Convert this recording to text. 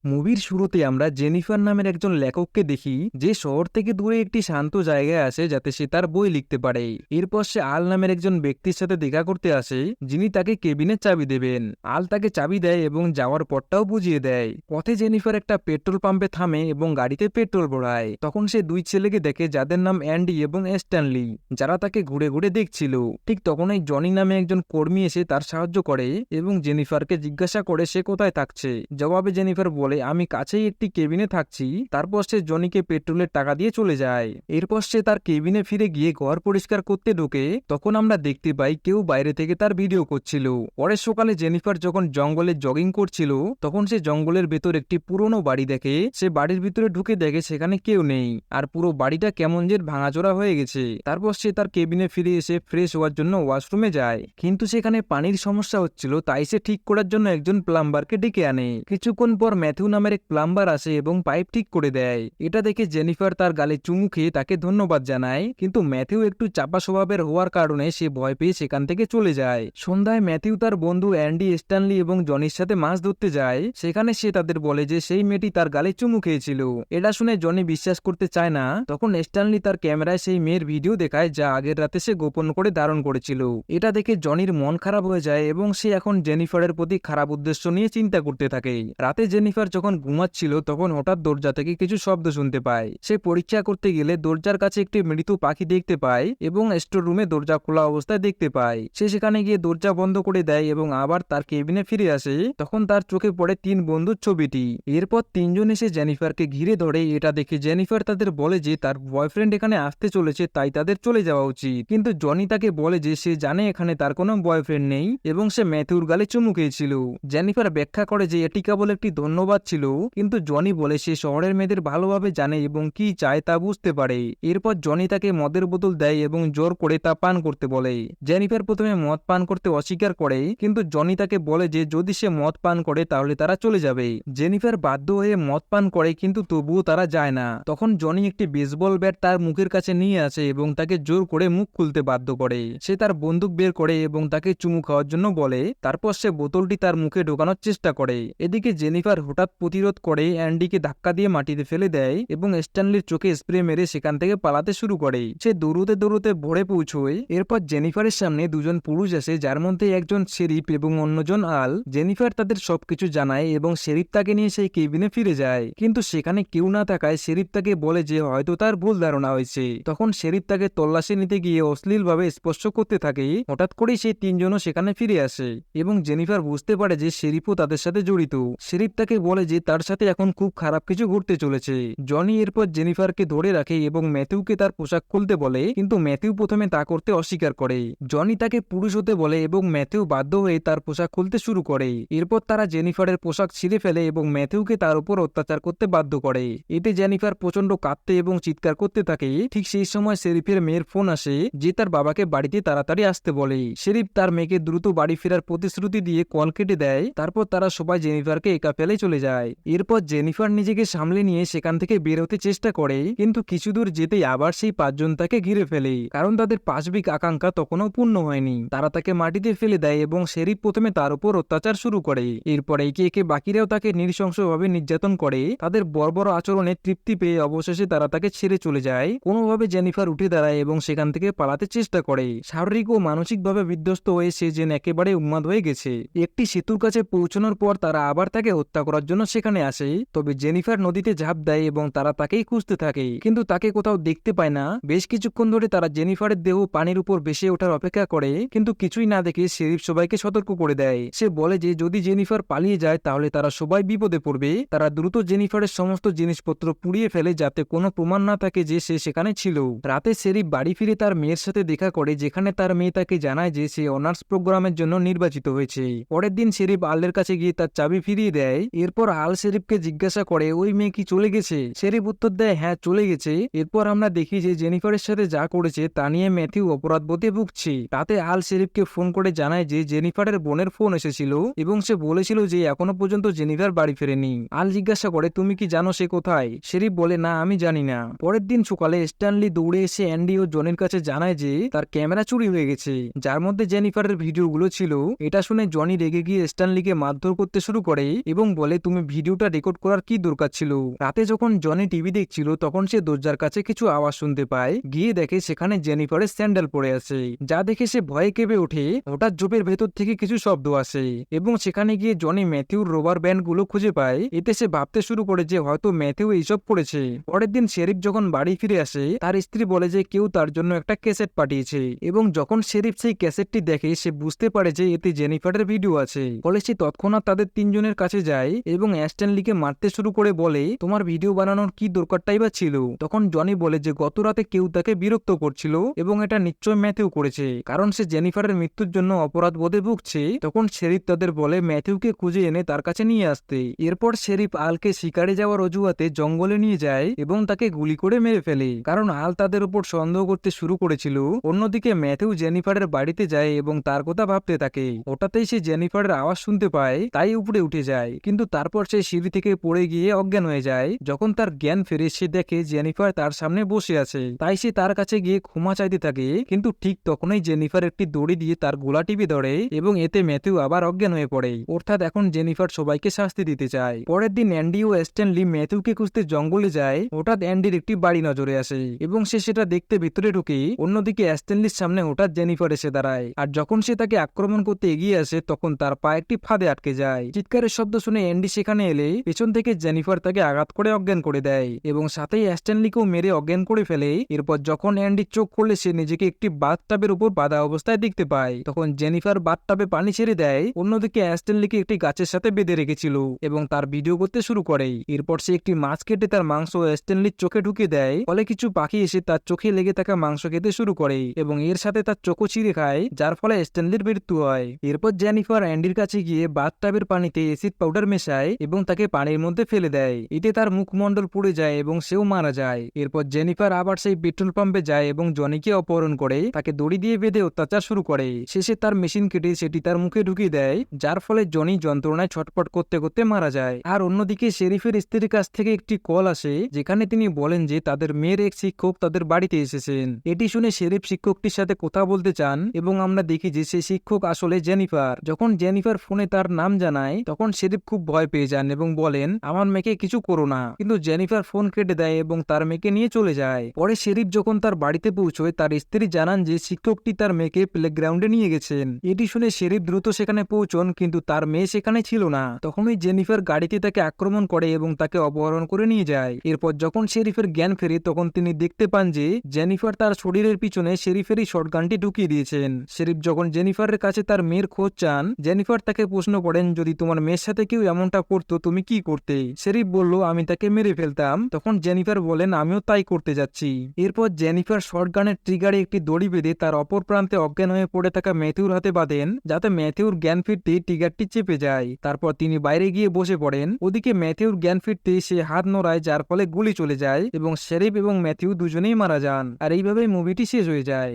মুভির শুরুতে আমরা জেনিফার নামের একজন লেখককে দেখি যে শহর থেকে দূরে একটি শান্ত জায়গায় আসে যাতে সে তার বই লিখতে পারে। এরপর সে আল নামের একজন ব্যক্তির সাথে দেখা করতে আসে যিনি তাকে কেবিনের চাবি দেবেন। আল তাকে চাবি দেয় এবং যাওয়ার পথটাও বুঝিয়ে দেয়। পথে জেনিফার একটা পেট্রোল পাম্পে থামে এবং গাড়িতে পেট্রোল ভরায়। তখন সে দুই ছেলেকে দেখে যাদের নাম অ্যান্ডি এবং স্ট্যানলি, যারা তাকে ঘুরে ঘুরে দেখছিল। ঠিক তখনই জনি নামে একজন কর্মী এসে তার সাহায্য করে এবং জেনিফারকে জিজ্ঞাসা করে সে কোথায় থাকছে। জবাবে জেনিফার বলে আমি কাছেই একটি কেবিনে থাকছি। তারপর সে জনিকে পেট্রোলের টাকা দিয়ে চলে যায়। এরপর সে তার কেবিনে ফিরে গিয়ে ঘর পরিষ্কার করতে ঢোকে। তখন আমরা দেখতে পাই কেউ বাইরে থেকে তার ভিডিও করছিল। পরের সকালে জেনিফার যখন জঙ্গলে জগিং করছিল তখন সে জঙ্গলের ভেতর একটি পুরনো বাড়ি দেখে। সে বাড়ির ভিতরে ঢুকে দেখে সেখানে কেউ নেই আর পুরো বাড়িটা কেমন যে ভাঙাচোরা হয়ে গেছে। তারপর সে তার কেবিনে ফিরে এসে ফ্রেশ হওয়ার জন্য ওয়াশরুমে যায়, কিন্তু সেখানে পানির সমস্যা হচ্ছিল। তাই সে ঠিক করার জন্য একজন প্লাম্বারকে ডেকে আনে। কিছুক্ষণ পর ম্যাথিউ নামের এক প্লাম্বার আসে এবং পাইপ ঠিক করে দেয়। এটা দেখে জেনিফার তার গালে চুমু খেয়ে তাকে ধন্যবাদ জানায়, কিন্তু ম্যাথিউ একটু চাপা স্বভাবের হওয়ার কারণে সে ভয় পেয়ে সেখান থেকে চলে যায়। সন্ধ্যায় ম্যাথিউ তার বন্ধু অ্যান্ডি, স্ট্যানলি এবং জনির সাথে মাছ ধরতে যায়। সেখানে সে তাদের বলে যে সেই মেয়েটি তার গালে চুমু খেয়েছিল। এটা শুনে জনি বিশ্বাস করতে চায় না। তখন স্ট্যানলি তার ক্যামেরায় সেই মেয়ের ভিডিও দেখায় যা আগের রাতে সে গোপন করে ধারণ করেছিল। এটা দেখে জনির মন খারাপ হয়ে যায় এবং সে এখন জেনিফারের প্রতি খারাপ উদ্দেশ্য নিয়ে চিন্তা করতে থাকে। রাতে জেনিফার যখন ঘুমাচ্ছিল তখন হঠাৎ দরজা থেকে কিছু শব্দ শুনতে পায়। সে পরীক্ষা করতে গেলে দরজার কাছে একটি মৃত পাখি দেখতে পায় এবং স্টোর রুমে দরজা খোলা অবস্থায় দেখতে পায়। সে সেখানে গিয়ে দরজা বন্ধ করে দেয় এবং আবার তার কেবিনে ফিরে আসে। তখন তার চোখে পড়ে তিন বন্ধুর ছবিটি। এরপর তিনজন এসে জেনিফারকে ঘিরে ধরে। এটা দেখে জেনিফার তাদের বলে যে তার বয়ফ্রেন্ড এখানে আসতে চলেছে, তাই তাদের চলে যাওয়া উচিত। কিন্তু জনি তাকে বলে যে সে জানে এখানে তার কোনো বয়ফ্রেন্ড নেই এবং সে ম্যাথিউর গালে চুমু খেয়েছিল। জেনিফার ব্যাখ্যা করে যে এটি কেবল একটি ধন্যবাদ ছিল, কিন্তু জনি বলে সে শহরের মেয়েদের ভালোভাবে জানে এবং কি চায় তা বুঝতে পারে। এরপর জনি তাকে মদের বোতল দেয় এবং জোর করে তা পান করতে বলে। জেনিফার প্রথমে মদ পান করতে অস্বীকার করে, কিন্তু জনি তাকে বলে যে যদি সে মদ পান করে তাহলে তারা চলে যাবে। জেনিফার বাধ্য হয়ে মদ পান করে, কিন্তু তবুও তারা যায় না। তখন জনি একটি বেসবল ব্যাট তার মুখের কাছে নিয়ে আসে এবং তাকে জোর করে মুখ খুলতে বাধ্য করে। সে তার বন্দুক বের করে এবং তাকে চুমু খাওয়ার জন্য বলে। তারপর সে বোতলটি তার মুখে ঢোকানোর চেষ্টা করে। এদিকে জেনিফার হঠাৎ প্রতিরোধ করে অ্যান্ডিকে ধাক্কা দিয়ে মাটিতে ফেলে দেয় এবং স্ট্যানলির চোখে স্প্রে মেরে সেখান থেকে পালাতে শুরু করে। সে দৌড়তে দৌড়তে ভোরে পৌঁছয়। এরপর জেনিফারের সামনে দুজন পুরুষ আসে, যার মধ্যে একজন শেরিফ এবং অন্যজন আল। জেনিফার তাদের সবকিছু জানায় এবং শেরিফ তাকে নিয়ে সেই কেবিনে ফিরে যায়, কিন্তু সেখানে কেউ না থাকায় শেরিফ তাকে বলে যে হয়তো তার ভুল ধারণা হয়েছে। তখন শেরিফ তাকে তল্লাশি নিতে গিয়ে অশ্লীলভাবে স্পর্শ করতে থাকে। হঠাৎ করেই সেই তিনজনও সেখানে ফিরে আসে এবং জেনিফার বুঝতে পারে যে শেরিফও তাদের সাথে জড়িত। শেরিফ তাকে বলে যে তার সাথে এখন খুব খারাপ কিছু ঘটতে চলেছে। জনি এরপর জেনিফারকে ধরে রাখে এবং ম্যাথিউকে তার পোশাক খুলতে বলে, কিন্তু ম্যাথিউ প্রথমে তা করতে অস্বীকার করে। জনি তাকে পুরুষ হতে বলে এবং ম্যাথিউ বাধ্য হয়ে তার পোশাক খুলতে শুরু করে। এরপর তারা জেনিফারের পোশাক ছিঁড়ে ফেলে এবং ম্যাথিউকে তার উপর অত্যাচার করতে বাধ্য করে। এতে জেনিফার প্রচন্ড কাঁদতে এবং চিৎকার করতে থাকে। ঠিক সেই সময় শেরিফের মেয়ের ফোন আসে যে তার বাবাকে বাড়িতে তাড়াতাড়ি আসতে বলে। শেরিফ তার মেয়েকে দ্রুত বাড়ি ফেরার প্রতিশ্রুতি দিয়ে কল কেটে দেয়। তারপর তারা সবাই জেনিফারকে একা ফেলে চলে যায়। এরপর জেনিফার নিজেকে সামলে নিয়ে সেখান থেকে বের হতে চেষ্টা করে, কিন্তু কিছু দূর যেতেই আবার সেই পাঁচজন তাকে ঘিরে ফেলে, কারণ তাদের পাশবিক আকাঙ্ক্ষা তখনও পূর্ণ হয়নি। তারা তাকে মাটিতে ফেলে দেয় এবং শেরিফ প্রথমে তার উপর অত্যাচার শুরু করে। এরপর একে একে বাকিরাও তাকে নৃশংসভাবে নির্যাতন করে। তাদের বর্বর আচরণে তৃপ্তি পেয়ে অবশেষে তারা তাকে ছেড়ে চলে যায়। কোনোভাবে জেনিফার উঠে দাঁড়ায় এবং সেখান থেকে পালাতে চেষ্টা করে। শারীরিক ও মানসিকভাবে বিধ্বস্ত হয়ে সে যেন একেবারে উন্মাদ হয়ে গেছে। একটি সেতুর কাছে পৌঁছানোর পর তারা আবার তাকে হত্যা করার জন্য সেখানে আসে। তবে জেনিফার নদীতে ঝাঁপ দেয় এবং তারা তাকেই খুঁজতে থাকে, কিন্তু তাকে কোথাও দেখতে পায় না। বেশ কিছুক্ষণ ধরে তারা জেনিফারের দেহ পানির উপর ভেসে ওঠার অপেক্ষা করে, কিন্তু কিছুই না দেখে শেরিফ সবাইকে সতর্ক করে দেয়। সে বলে যে যদি জেনিফার পালিয়ে যায় তাহলে তারা সবাই বিপদে পড়বে। তারা দ্রুত জেনিফারের সমস্ত জিনিসপত্র পুড়িয়ে ফেলে যাতে কোনো প্রমাণ না থাকে যে সে সেখানে ছিল। রাতে শেরিফ বাড়ি ফিরে তার মেয়ের সাথে দেখা করে, যেখানে তার মেয়ে তাকে জানায় যে সে অনার্স প্রোগ্রামের জন্য নির্বাচিত হয়েছে। পরের দিন শেরিফ আলের কাছে গিয়ে তার চাবি ফিরিয়ে দেয়। এরপর আল শেরিফকে জিজ্ঞাসা করে ওই মেয়ে কি চলে গেছে। শেরিফ উত্তর দেয় হ্যাঁ চলে গেছে। এরপর আমরা দেখি যে জেনিফারের সাথে যা করেছে তা নিয়ে ম্যাথিউ অপরাধবোধে ভুগছে। তাতে আল শেরিফকে ফোন করে জানায় যে জেনিফারের বোনের ফোন এসেছিল এবং সে বলেছিল যে এখনো পর্যন্ত জেনিফার বাড়ি ফেরেনি। আল জিজ্ঞাসা করে তুমি কি জানো সে কোথায়। শেরিফ বলে না আমি জানি না। পরের দিন সকালে স্ট্যানলি দৌড়ে এসে অ্যান্ডি ও জনির কাছে জানায় যে তার ক্যামেরা চুরি হয়ে গেছে, যার মধ্যে জেনিফারের ভিডিওগুলো ছিল। এটা শুনে জনি রেগে গিয়ে স্ট্যানলিকে মারধর করতে শুরু করে এবং বলে তুমি ভিডিওটা রেকর্ড করার কি দরকার ছিল? রাতে যখন জনি টিভি দেখছিল তখন সে দরজার কাছে কিছু আওয়াজ শুনতে পায়, গিয়ে দেখে সেখানে জেনিফারের স্যান্ডেল পড়ে আছে, যা দেখে সে ভয়ে কেঁপে ওঠে। হঠাৎ জোপের ভেতর থেকে কিছু শব্দ আসে এবং সেখানে গিয়ে জনি ম্যাথিউর রবার ব্যান্ড গুলো খুঁজে পায়। এতে সে ভাবতে শুরু করে যে হয়তো ম্যাথিউ এইসব করেছে। পরের দিন শেরিফ যখন বাড়ি ফিরে আসে, তার স্ত্রী বলে যে কেউ তার জন্য একটা ক্যাসেট পাঠিয়েছে, এবং যখন শেরিফ সেই ক্যাসেটটি দেখে সে বুঝতে পারে যে এতে জেনিফারের ভিডিও আছে। ফলে সে তৎক্ষণাৎ তাদের তিনজনের কাছে যায় এবং অ্যাস্টনলিকে মারতে শুরু করে বলে, তোমার ভিডিও বানানোর কি দরকারটাই বা ছিল? তখন জনি বলে যে গত রাতে কেউ তাকে বিরক্ত করছিল এবং এটা নিশ্চয় ম্যাথিউ করেছে, কারণ সে জেনিফারের মৃত্যুর জন্য অপরাধ বোধে ভুগছে। তখন শেরিফ তাদের বলে ম্যাথিউকে খুঁজে এনে তার কাছে নিয়ে আসতে। এরপর শেরিফ আলকে শিকারে যাওয়ার অজুহাতে জঙ্গলে নিয়ে যায় এবং তাকে গুলি করে মেরে ফেলে, কারণ আল তাদের উপর সন্দেহ করতে শুরু করেছিল। অন্যদিকে ম্যাথিউ জেনিফারের বাড়িতে যায় এবং তার কথা ভাবতে থাকে। হঠাৎই সে জেনিফারের আওয়াজ শুনতে পায়, তাই উপরে উঠে যায়, কিন্তু তারপর সে সিঁড়ি থেকে পড়ে গিয়ে অজ্ঞান হয়ে যায়। যখন তার জ্ঞান ফেরে সে দেখে জেনিফার তার সামনে বসে আছে, তাই সে তার কাছে গিয়ে ক্ষমা চাইতে থাকে, কিন্তু ঠিক তখনই জেনিফার একটি দড়ি দিয়ে তার গোলা টিপে ধরে এবং এতে ম্যাথিউ আবার অজ্ঞান হয়ে পড়ে। অর্থাৎ এখন জেনিফার সবাইকে শাস্তি দিতে চায়। পরের দিন অ্যান্ডি ও স্ট্যানলি ম্যাথিউকে খুঁজতে জঙ্গলে যায়। হঠাৎ অ্যান্ডির একটি বাড়ি নজরে আসে এবং সে সেটা দেখতে ভিতরে ঢুকে। অন্যদিকে স্ট্যানলির সামনে হঠাৎ জেনিফার এসে দাঁড়ায়, আর যখন সে তাকে আক্রমণ করতে এগিয়ে আসে তখন তার পা একটি ফাঁদে আটকে যায়। চিৎকারের শব্দ শুনে অ্যান্ডি সেখানে এলে পেছন থেকে জেনিফার তাকে আঘাত করে অজ্ঞান করে দেয় এবং সাথেই স্ট্যানলিকেও মেরে অজ্ঞান করে ফেলে। এরপর যখন অ্যান্ডি চোখ খুললে সে নিজেকে একটি বাথটাবের উপর বাঁধা অবস্থায় দেখতে পায়। তখন জেনিফার বাথটাবে পানি ছেড়ে দেয়। অন্যদিকে স্ট্যানলিকে একটি গাছের সাথে বেঁধে রেখেছিল এবং তার ভিডিও করতে শুরু করে। এরপর সে একটি মাছ কেটে তার মাংস স্ট্যানলির চোখে ঢুকে দেয়, ফলে কিছু পাখি এসে তার চোখে লেগে থাকা মাংস খেতে শুরু করে এবং এর সাথে তার চোখও ছিঁড়ে খায়, যার ফলে স্ট্যানলির মৃত্যু হয়। এরপর জেনিফার অ্যান্ডির কাছে গিয়ে বাথটাবের পানিতে অ্যাসিড পাউডার মেশায় এবং তাকে পানির মধ্যে ফেলে দেয়। এতে তার মুখমণ্ডল পুড়ে যায় এবং সেও মারা যায়। এরপর জেনিফার আবার সেই পেট্রোল পাম্পে যায় এবং জনিকে অপহরণ করে তাকে দড়ি দিয়ে বেঁধে অত্যাচার শুরু করে। শেষে তার মেশিন কেটে সেটি তার মুখে ঢুকিয়ে দেয়, যার ফলে জনি যন্ত্রণায় ছটপট করতে করতে মারা যায়। আর অন্যদিকে শেরিফের স্ত্রীর কাছ থেকে একটি কল আসে, যেখানে তিনি বলেন যে তাদের মেয়ের এক শিক্ষক তাদের বাড়িতে এসেছেন। এটি শুনে শেরিফ শিক্ষকটির সাথে কথা বলতে চান এবং আমরা দেখি যে সেই শিক্ষক আসলে জেনিফার। যখন জেনিফার ফোনে তার নাম জানায় তখন শেরিফ খুব ভয় পেয়ে যান এবং বলেন, আমার মেয়েকে কিছু করো না, কিন্তু জেনিফার ফোন কেটে দেয় এবং তার মেয়েকে নিয়ে চলে যায়। পরে শেরিফ যখন তার বাড়িতে পৌঁছয় তার স্ত্রী জানান যে শিক্ষকটি তার মেয়েকে প্লেগ্রাউন্ডে নিয়ে গেছেন। এটি শুনে শেরিফ দ্রুত সেখানে পৌঁছন, কিন্তু তার মেয়ে সেখানে ছিল না। তখনই জেনিফার গাড়িতে তাকে আক্রমণ করে এবং তাকে অপহরণ করে নিয়ে যায়। এরপর যখন শেরিফের জ্ঞান ফেরে তখন তিনি দেখতে পান যে জেনিফার তার শরীরের পিছনে শেরিফেরই শটগানটি ঢুকিয়ে দিয়েছেন। শেরিফ যখন জেনিফারের কাছে তার মেয়ের খোঁজ চান, জেনিফার তাকে প্রশ্ন করেন, যদি তোমার মেয়ের সাথে কেউ এমনটা করতো তুমি কি করতে? শেরিফ বলল, আমি তাকে মেরে ফেলতাম। তখন জেনিফার বলেন, আমিও তাই করতে যাচ্ছি। এরপর জেনিফার শটগানের ট্রিগারে একটি দড়ি বেঁধে তার অপর প্রান্তে অজ্ঞান হয়ে পড়ে থাকা ম্যাথিউর হাতে বাঁধেন, যাতে ম্যাথিউর জ্ঞান ফিরতে ট্রিগারটি চেপে যায়। তারপর তিনি বাইরে গিয়ে বসে পড়েন। ওদিকে ম্যাথিউর জ্ঞান ফিরতে সে হাত নড়ায়, যার ফলে গুলি চলে যায় এবং শেরিফ এবং ম্যাথিউ দুজনেই মারা যান। আর এইভাবেই মুভিটি শেষ হয়ে যায়।